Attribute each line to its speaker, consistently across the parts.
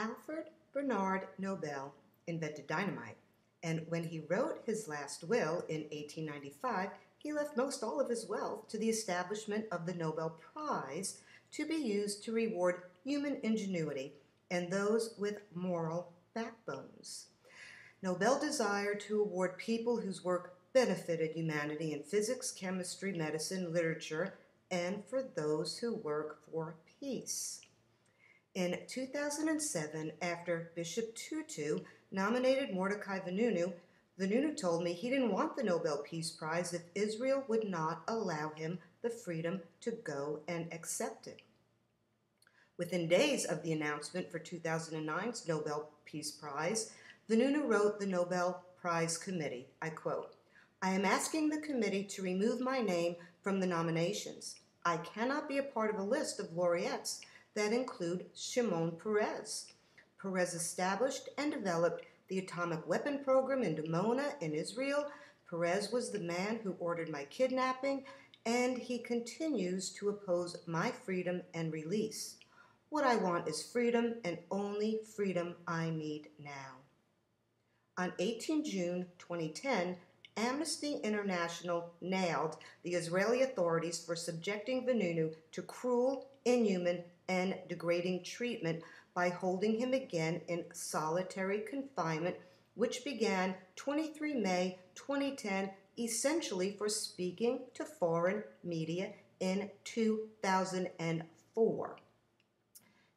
Speaker 1: Alfred Bernard Nobel invented dynamite, and when he wrote his last will in 1895, he left most all of his wealth to the establishment of the Nobel Prize to be used to reward human ingenuity and those with moral backbones. Nobel desired to award people whose work benefited humanity in physics, chemistry, medicine, literature, and for those who work for peace. In 2007, after Bishop Tutu nominated Mordechai Vanunu, Vanunu told me he didn't want the Nobel Peace Prize if Israel would not allow him the freedom to go and accept it. Within days of the announcement for 2009's Nobel Peace Prize, Vanunu wrote the Nobel Prize Committee, I quote, "I am asking the committee to remove my name from the nominations. I cannot be a part of a list of laureates that include Shimon Peres. Peres established and developed the atomic weapon program in Dimona in Israel. Peres was the man who ordered my kidnapping, and he continues to oppose my freedom and release. What I want is freedom, and only freedom I need now." On 18 June 2010, Amnesty International nailed the Israeli authorities for subjecting Vanunu to cruel, inhuman, and degrading treatment by holding him again in solitary confinement, which began 23 May 2010, essentially for speaking to foreign media in 2004.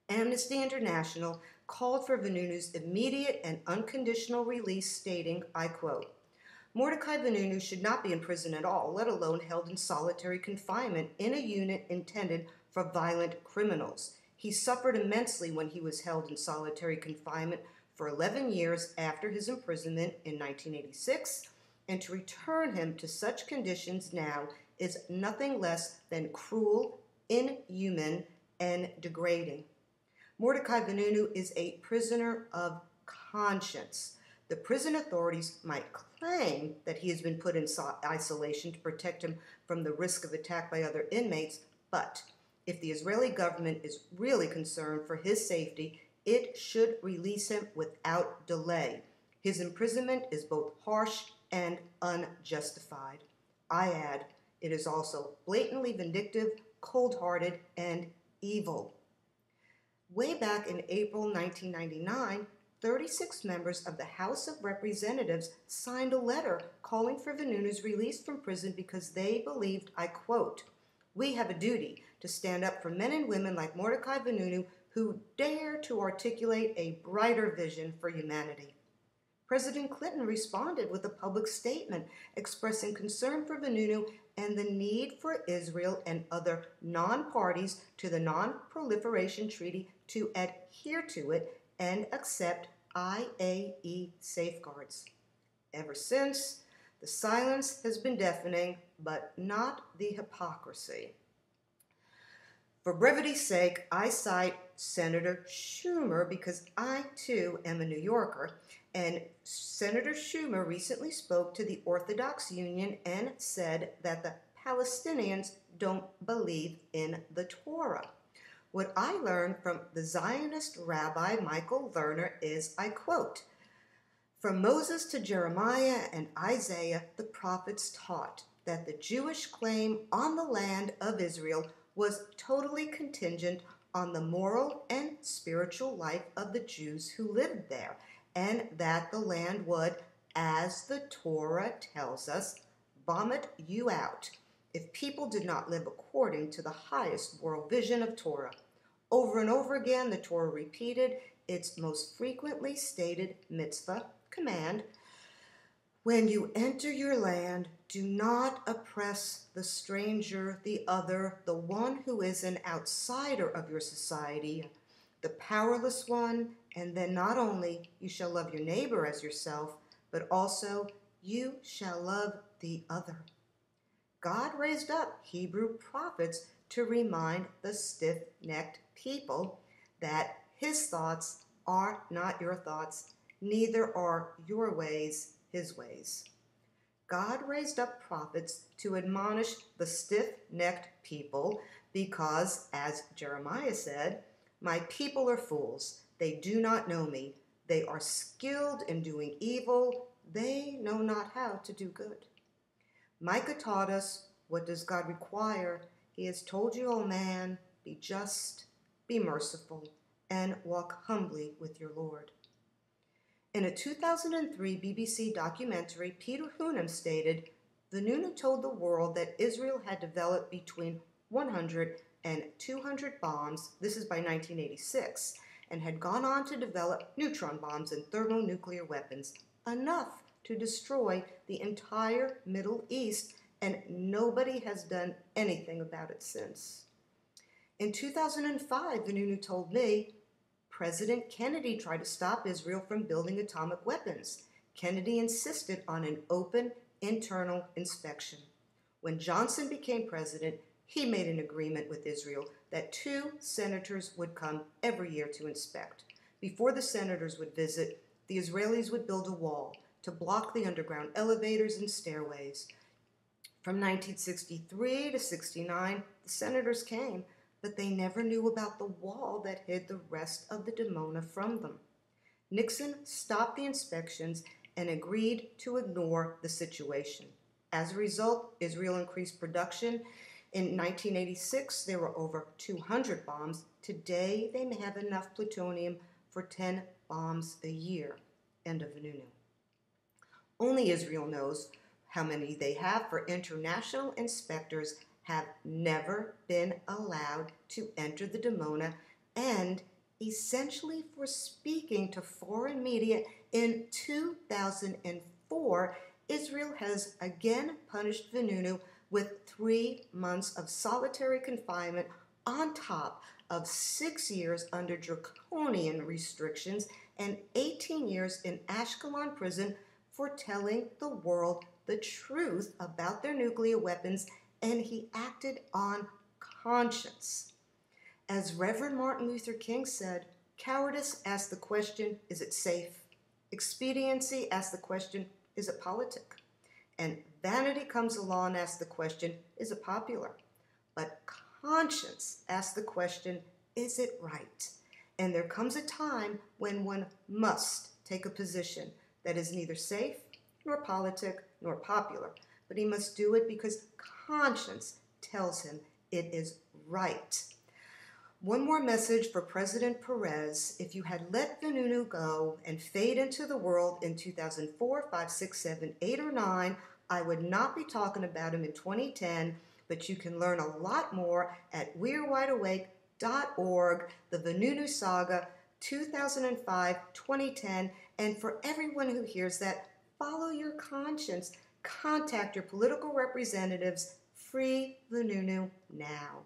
Speaker 1: Amnesty International called for Vanunu's immediate and unconditional release, stating, I quote, "Mordechai Vanunu should not be in prison at all, let alone held in solitary confinement in a unit intended for violent criminals. He suffered immensely when he was held in solitary confinement for 11 years after his imprisonment in 1986, and to return him to such conditions now is nothing less than cruel, inhuman, and degrading. Mordechai Vanunu is a prisoner of conscience. The prison authorities might claim that he has been put in isolation to protect him from the risk of attack by other inmates, but if the Israeli government is really concerned for his safety, it should release him without delay. His imprisonment is both harsh and unjustified. I add, it is also blatantly vindictive, cold-hearted, and evil." Way back in April 1999, 36 members of the House of Representatives signed a letter calling for Vanunu's release from prison because they believed, I quote, "We have a duty to stand up for men and women like Mordechai Vanunu who dare to articulate a brighter vision for humanity." President Clinton responded with a public statement expressing concern for Vanunu and the need for Israel and other non-parties to the Non-Proliferation Treaty to adhere to it and accept IAEA safeguards. Ever since, the silence has been deafening, but not the hypocrisy. For brevity's sake, I cite Senator Schumer because I, too, am a New Yorker, and Senator Schumer recently spoke to the Orthodox Union and said that the Palestinians don't believe in the Torah. What I learned from the Zionist Rabbi Michael Lerner is, I quote, "From Moses to Jeremiah and Isaiah, the prophets taught that the Jewish claim on the land of Israel was totally contingent on the moral and spiritual life of the Jews who lived there, and that the land would, as the Torah tells us, vomit you out if people did not live according to the highest moral vision of Torah." Over and over again, the Torah repeated its most frequently stated mitzvah command: when you enter your land, do not oppress the stranger, the other, the one who is an outsider of your society, the powerless one, and then not only you shall love your neighbor as yourself, but also you shall love the other. God raised up Hebrew prophets to remind the stiff-necked people that his thoughts are not your thoughts, neither are your ways his ways. God raised up prophets to admonish the stiff-necked people because, as Jeremiah said, "My people are fools. They do not know me. They are skilled in doing evil. They know not how to do good. Micah taught us, what does God require? He has told you, O man, be just, be merciful, and walk humbly with your Lord. In a 2003 BBC documentary, Peter Hunem stated, Vanunu told the world that Israel had developed between 100 and 200 bombs, this is by 1986, and had gone on to develop neutron bombs and thermonuclear weapons, enough to destroy the entire Middle East, and nobody has done anything about it since. In 2005, Vanunu told me, President Kennedy tried to stop Israel from building atomic weapons. Kennedy insisted on an open internal inspection. When Johnson became president, he made an agreement with Israel that 2 senators would come every year to inspect. Before the senators would visit, the Israelis would build a wall to block the underground elevators and stairways. From 1963 to 69, the senators came, but they never knew about the wall that hid the rest of the Dimona from them. Nixon stopped the inspections and agreed to ignore the situation. As a result, Israel increased production. In 1986, there were over 200 bombs. Today, they may have enough plutonium for 10 bombs a year. End of Vanunu. Only Israel knows how many they have, for international inspectors have never been allowed to enter the Dimona, and essentially for speaking to foreign media in 2004, Israel has again punished Vanunu with 3 months of solitary confinement on top of 6 years under draconian restrictions and 18 years in Ashkelon prison for telling the world the truth about their nuclear weapons, and he acted on conscience. As Reverend Martin Luther King said, cowardice asks the question, is it safe? Expediency asks the question, is it politic? And vanity comes along and asks the question, is it popular? But conscience asks the question, is it right? And there comes a time when one must take a position that is neither safe, nor politic, nor popular, but he must do it because conscience tells him it is right. One more message for President Perez. If you had let Vanunu go and fade into the world in 2004, 5, 6, 7, 8, or 9, I would not be talking about him in 2010, but you can learn a lot more at wearewideawake.org, the Vanunu Saga, 2005-2010, and for everyone who hears that, follow your conscience. Contact your political representatives. Free Vanunu now.